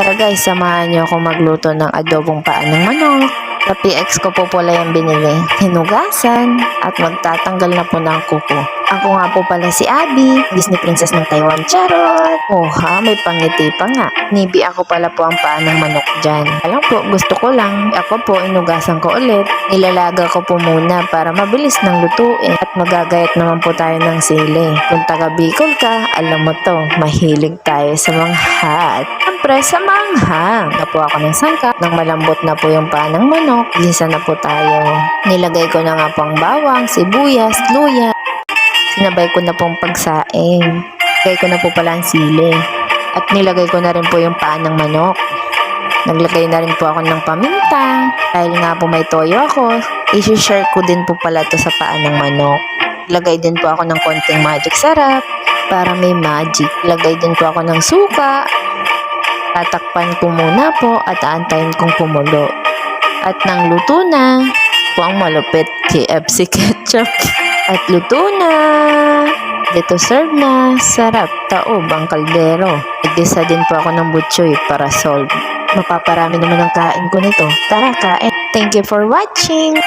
Tara guys, samahan niyo ako magluto ng adobong paa ng manok. Sa PX ko po pala yung binili. Hinugasan at magtatanggal na po ng kuko. Ako nga po pala si Abby, Disney Princess ng Taiwan. Charot! Oh ha, may pangiti pa nga. Nibi ako pala po ang paa ng manok dyan. Alam po, gusto ko lang. Ako po, inugasan ko ulit. Nilalaga ko po muna para mabilis ng lutuin. At magagayat naman po tayo ng sili. Kung taga Bicol ka, alam mo to, mahilig tayo sa manghat. Siyempre, sa manghang. Na po ako ng sangkap. Nang malambot na po yung paa ng manok, gisa na po tayo. Nilagay ko na nga po ang bawang, sibuyas, luya. Sinabay ko na pong pagsaing. Nilagay ko na po pala ang sili. At nilagay ko na rin po yung paa ng manok. Naglagay na rin po ako ng paminta. Dahil nga po may toyo ako, i-share ko din po pala to sa paa ng manok. Lagay din po ako ng konting magic sarap para may magic. Lagay din po ako ng suka. Tatakpan ko muna po at aantayin kong kumulo. At nang luto na po ang malupit KFC ketchup. At luto na. Dito serve na. Sarap. Taob ang kaldero. Igisa din po ako ng butchoy para solve. Mapaparami naman ang kain ko nito. Tara, kain. Thank you for watching.